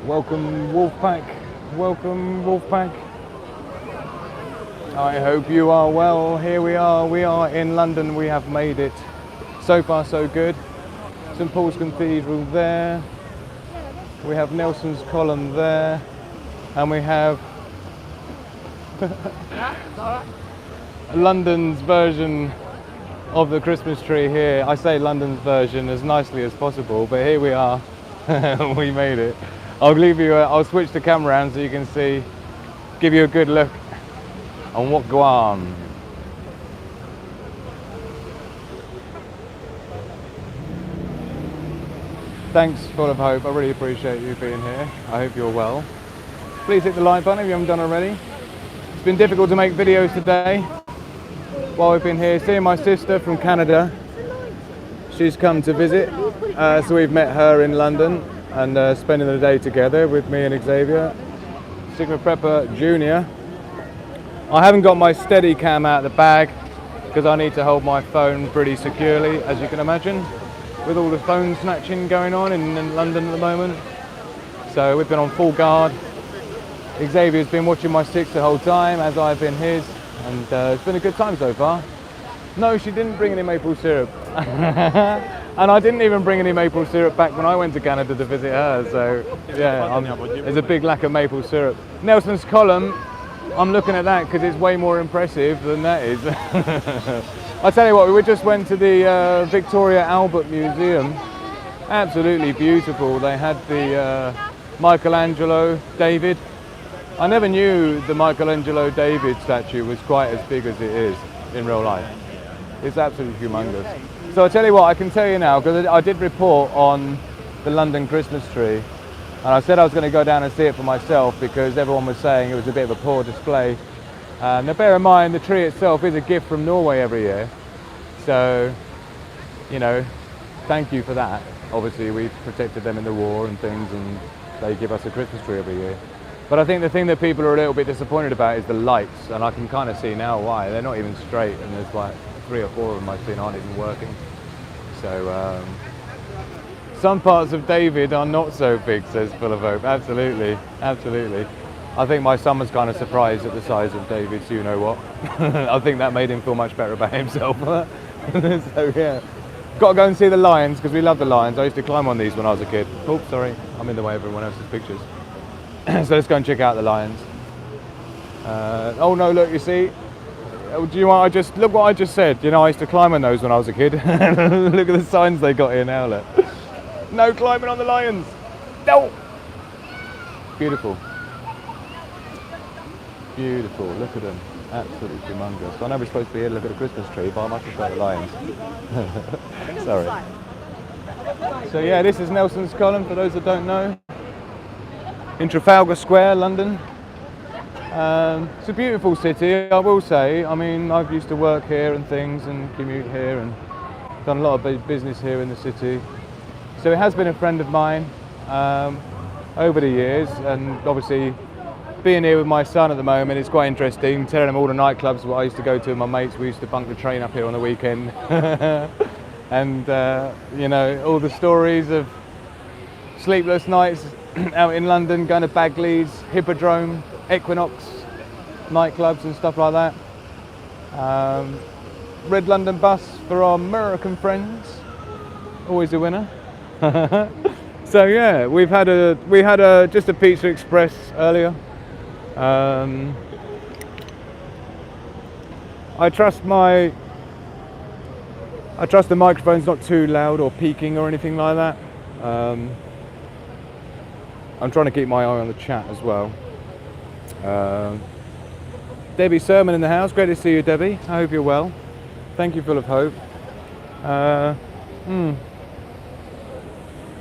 Welcome Wolfpack, welcome Wolfpack. I hope you are well. Here we are in London, we have made it. So far so good. St Paul's Cathedral there, we have Nelson's Column there, and we have London's version of the Christmas tree here. I say London's version as nicely as possible, but here we are. We made it. I'll switch the camera around so you can see, give you a good look on what go on. Thanks, full of hope. I really appreciate you being here. I hope you're well. Please hit the like button if you haven't done already. It's been difficult to make videos today while we've been here. Seeing my sister from Canada. She's come to visit, so we've met her in London and spending the day together with me and Xavier. Sigma Prepper Junior. I haven't got my steady cam out of the bag because I need to hold my phone pretty securely, as you can imagine, with all the phone snatching going on in London at the moment. So we've been on full guard. Xavier's been watching my six the whole time, as I've been his, and it's been a good time so far. No, she didn't bring any maple syrup. And I didn't even bring any maple syrup back when I went to Canada to visit her, so yeah, there's a big lack of maple syrup. Nelson's Column, I'm looking at that because it's way more impressive than that is. I tell you what, we just went to the Victoria Albert Museum. Absolutely beautiful. They had the Michelangelo David. I never knew the Michelangelo David statue was quite as big as it is in real life. It's absolutely humongous. So I tell you what, I can tell you now, because I did report on the London Christmas tree, and I said I was going to go down and see it for myself because everyone was saying it was a bit of a poor display. Now bear in mind, the tree itself is a gift from Norway every year, so, you know, thank you for that. Obviously we've protected them in the war and things, and they give us a Christmas tree every year. But I think the thing that people are a little bit disappointed about is the lights, and I can kind of see now why. They're not even straight, and there's like 3 or 4 of them I've seen aren't even working. So some parts of David are not so big, says Full of Hope. Absolutely, absolutely. I think my son was kind of surprised at the size of David's, you know what. I think that made him feel much better about himself. So yeah, got to go and see the lions because we love the lions. I used to climb on these when I was a kid. Oh, sorry, I'm in the way of everyone else's pictures. So let's go and check out the lions. Oh no, look, you see. Do you want? Look what I just said. You know, I used to climb on those when I was a kid. Look at the signs they got here now. Look. No climbing on the lions. No. Beautiful. Beautiful. Look at them. Absolutely humongous. I know we're supposed to be here to look at the Christmas tree, but I much prefer the lions. Sorry. So yeah, this is Nelson's Column for those that don't know. In Trafalgar Square, London. It's a beautiful city, I will say. I mean, I've used to work here and things and commute here and done a lot of business here in the city. So it has been a friend of mine over the years, and obviously being here with my son at the moment is quite interesting, telling him all the nightclubs what I used to go to with my mates. We used to bunk the train up here on the weekend. And, you know, all the stories of sleepless nights out in London, going to Bagley's, Hippodrome, Equinox nightclubs and stuff like that. Red London bus for our American friends, always a winner. So yeah, we had just a Pizza Express earlier. I trust the microphone's not too loud or peaking or anything like that. I'm trying to keep my eye on the chat as well. Debbie Sermon in the house. Great to see you, Debbie. I hope you're well. Thank you, Full of Hope.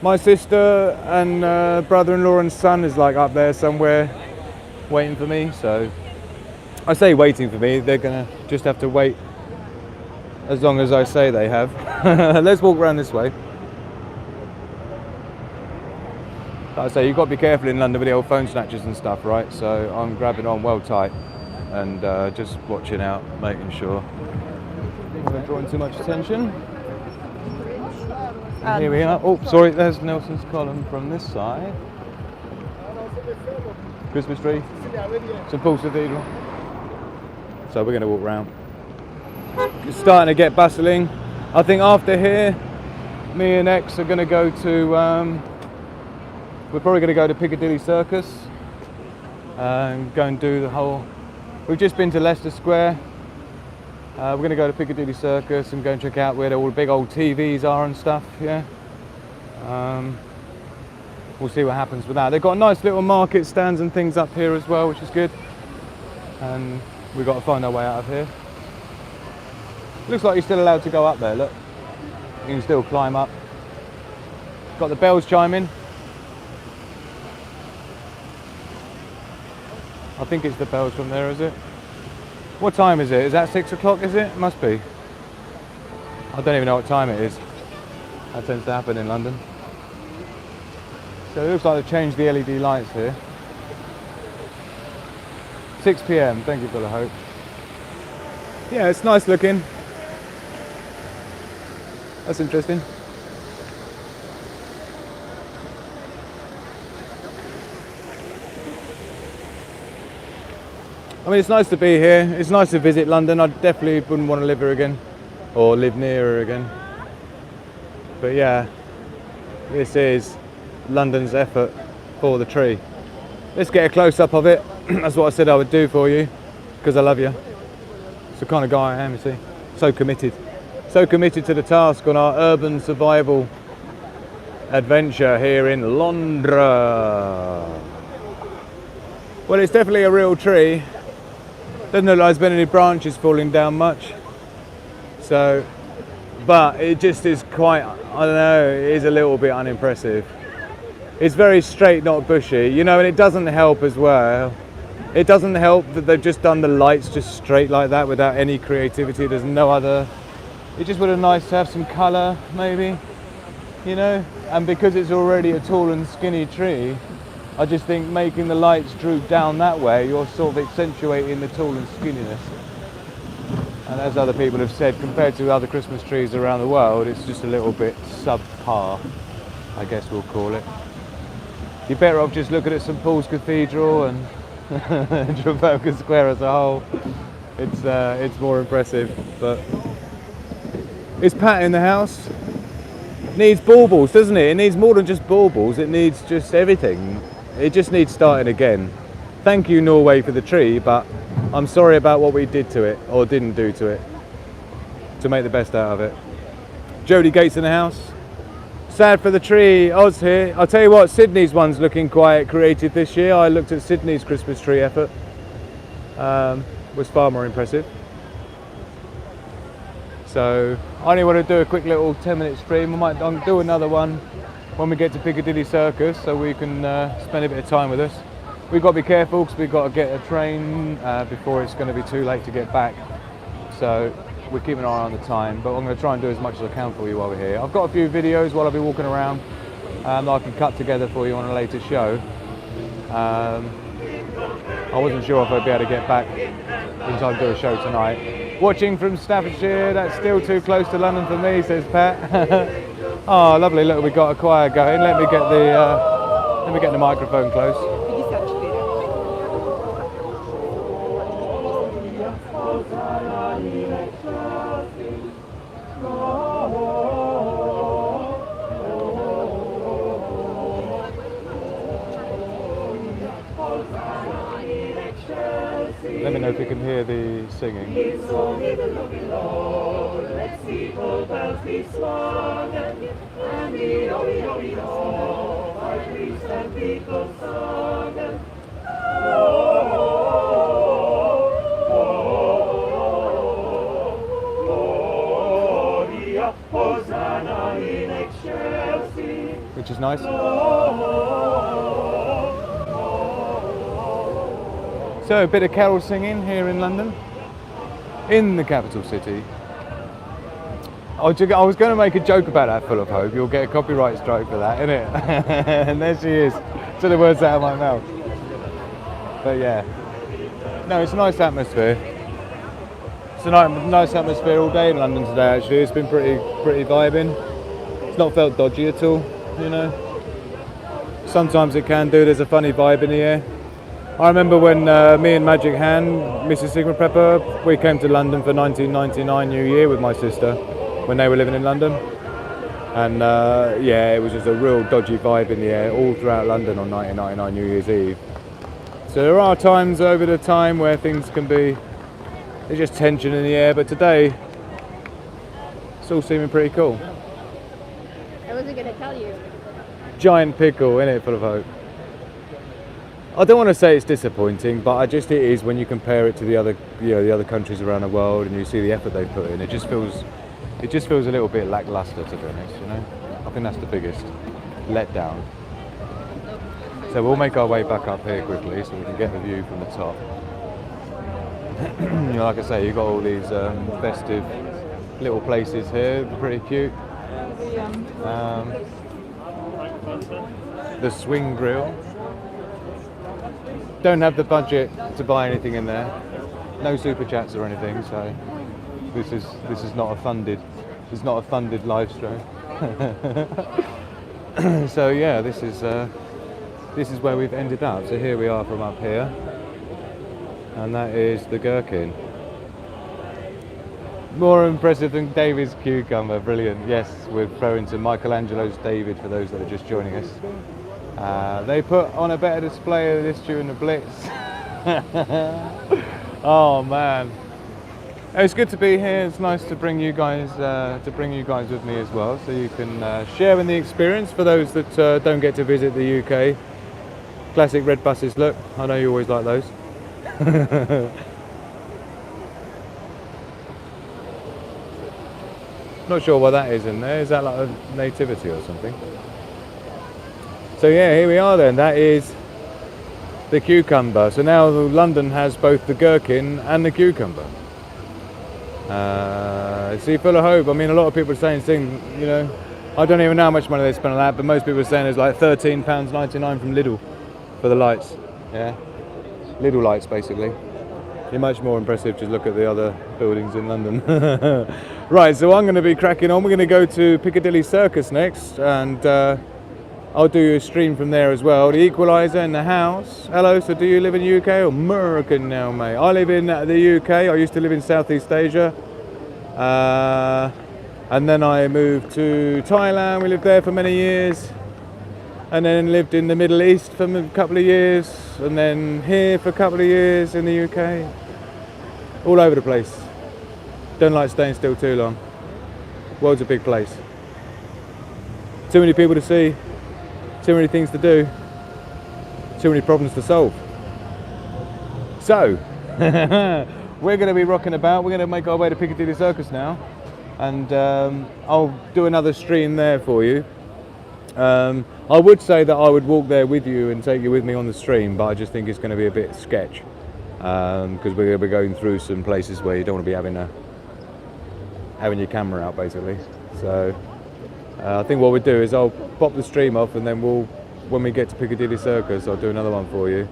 My sister and brother-in-law and son is like up there somewhere waiting for me. So I say waiting for me. They're gonna just have to wait as long as I say they have. Let's walk around this way. Like I say, you've got to be careful in London with the old phone snatchers and stuff, right? So I'm grabbing on well tight and just watching out, making sure I'm not drawing too much attention. Here we are. Oh, sorry, there's Nelson's Column from this side. Christmas tree, St Paul's Cathedral. So we're going to walk around. It's starting to get bustling. I think after here, me and X are going to go to, we're probably going to go to Piccadilly Circus and go and do the whole, we've just been to Leicester Square. We're going to go to Piccadilly Circus and go and check out where all the big old TVs are and stuff, yeah. We'll see what happens with that. They've got nice little market stands and things up here as well, which is good. And we've got to find our way out of here. Looks like you're still allowed to go up there, look. You can still climb up. Got the bells chiming. I think it's the bells from there, is it? What time is it? Is that 6 o'clock, is it? Must be. I don't even know what time it is. That tends to happen in London. So it looks like they've changed the LED lights here. 6 PM, thank you for the hope. Yeah, it's nice looking. That's interesting. I mean, it's nice to be here. It's nice to visit London. I definitely wouldn't want to live here again, or live near her again. But yeah, this is London's effort for the tree. Let's get a close-up of it. That's what I said I would do for you, because I love you. It's the kind of guy I am, you see. So committed. So committed to the task on our urban survival adventure here in London. Well, it's definitely a real tree. Doesn't look like there's been any branches falling down much. So, but it just is quite, I don't know, it is a little bit unimpressive. It's very straight, not bushy, you know, and it doesn't help as well. It doesn't help that they've just done the lights just straight like that without any creativity. There's no other, it just would have been nice to have some colour, maybe, you know? And because it's already a tall and skinny tree, I just think making the lights droop down that way, you're sort of accentuating the tall and skinniness. And as other people have said, compared to other Christmas trees around the world, it's just a little bit subpar, I guess we'll call it. You're better off just looking at St Paul's Cathedral and Trafalgar Square as a whole. It's more impressive, but it's Pat in the house. Needs baubles, doesn't it? It needs more than just baubles, it needs just everything. It just needs starting again. Thank you, Norway, for the tree, but I'm sorry about what we did to it, or didn't do to it, to make the best out of it. Jodie Gates in the house. Sad for the tree. Oz here. I'll tell you what, Sydney's one's looking quite creative this year. I looked at Sydney's Christmas tree effort. Was far more impressive. So I only want to do a quick little 10-minute stream. I'll do another one when we get to Piccadilly Circus, so we can spend a bit of time with us. We've got to be careful because we've got to get a train before it's going to be too late to get back. So we're keeping an eye on the time, but I'm going to try and do as much as I can for you while we're here. I've got a few videos while I'll be walking around that I can cut together for you on a later show. I wasn't sure if I'd be able to get back in time to do a show tonight. Watching from Staffordshire, that's still too close to London for me, says Pat. Oh, lovely, look, we've got a choir going. Let me get the microphone close. Let me know if you can hear the singing. Which is nice. So a bit of carol singing here in London, in the capital city. I was going to make a joke about that, full of hope. You'll get a copyright strike for that, innit? And there she is. Took the words out of my mouth. But yeah, no, it's a nice atmosphere. It's a nice atmosphere all day in London today. Actually, it's been pretty vibing. It's not felt dodgy at all, you know. Sometimes it can do. There's a funny vibe in the air. I remember when me and Magic Hand, Mrs. Sigma Prepper, we came to London for 1999 New Year with my sister when they were living in London. And yeah, it was just a real dodgy vibe in the air all throughout London on 1999 New Year's Eve. So there are times over the time where things can be, there's just tension in the air, but today it's all seeming pretty cool. I wasn't going to tell you. Giant pickle, innit, full of hope. I don't want to say it's disappointing, but it is when you compare it to the other, the other countries around the world, and you see the effort they put in. It just feels a little bit lackluster, to be honest. I think that's the biggest letdown. So we'll make our way back up here quickly, so we can get the view from the top. Like I say, you've got all these festive little places here, pretty cute. The swing grill. Don't have the budget to buy anything in there. No super chats or anything, so this is not a funded live stream. So yeah, this is where we've ended up. So here we are from up here, and that is the gherkin. More impressive than David's cucumber. Brilliant. Yes, we're referring to Michelangelo's David for those that are just joining us. They put on a better display of this during the Blitz. Oh man, it's good to be here. It's nice to bring you guys with me as well, so you can share in the experience for those that don't get to visit the UK. Classic red buses. Look, I know you always like those. Not sure what that is in there. Is that like a nativity or something? So yeah, here we are then. That is the cucumber. So now London has both the gherkin and the cucumber. See, full of hope. I mean, a lot of people are saying things, I don't even know how much money they spend on that, but most people are saying it's like £13.99 from Lidl for the lights. Yeah, Lidl lights basically. You're much more impressive, just look at the other buildings in London. Right, so I'm going to be cracking on. We're going to go to Piccadilly Circus next, and I'll do a stream from there as well. The Equaliser in the house. Hello, so do you live in the UK or America now, mate? I live in the UK. I used to live in Southeast Asia. And then I moved to Thailand. We lived there for many years. And then lived in the Middle East for a couple of years. And then here for a couple of years in the UK. All over the place. Don't like staying still too long. World's a big place. Too many people to see. Too many things to do. Too many problems to solve. So, we're going to be rocking about. We're going to make our way to Piccadilly Circus now. And I'll do another stream there for you. I would say that I would walk there with you and take you with me on the stream, but I just think it's going to be a bit sketch. Because we're going to be going through some places where you don't want to be having your camera out, basically. So I think what we'll do is I'll pop the stream off, and then when we get to Piccadilly Circus, I'll do another one for you.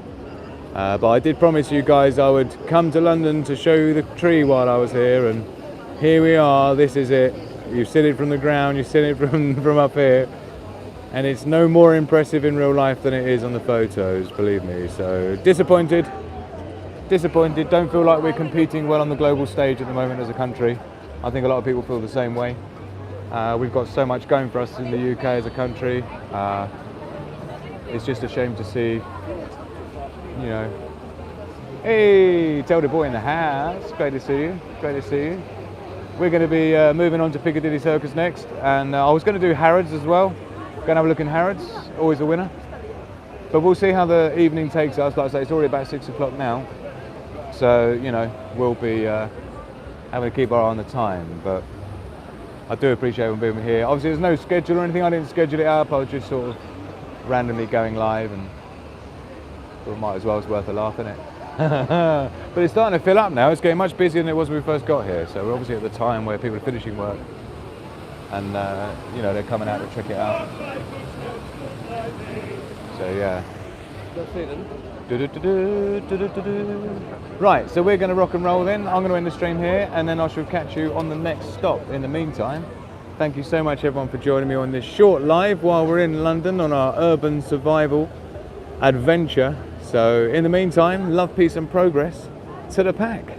But I did promise you guys I would come to London to show you the tree while I was here, and here we are. This is it. You've seen it from the ground, you've seen it from up here, and it's no more impressive in real life than it is on the photos, believe me. So disappointed. Don't feel like we're competing well on the global stage at the moment as a country. I think a lot of people feel the same way. We've got so much going for us in the UK as a country. It's just a shame to see, Hey, tell the boy in the house. Great to see you. We're going to be moving on to Piccadilly Circus next, and I was going to do Harrods as well. Going to have a look in Harrods, always a winner. But we'll see how the evening takes us. Like I say, it's already about 6 o'clock now, so we'll be having to keep our eye on the time. But I do appreciate everyone being here. Obviously, there's no schedule or anything. I didn't schedule it up. I was just sort of randomly going live, and thought it might as well. It's worth a laugh, isn't it? But it's starting to fill up now. It's getting much busier than it was when we first got here. So we're obviously at the time where people are finishing work, and they're coming out to check it out. So yeah. Right, so we're going to rock and roll then. I'm going to end the stream here, and then I shall catch you on the next stop. In the meantime, thank you so much everyone for joining me on this short live while we're in London on our urban survival adventure. So So in the meantime, love, peace and progress to the pack.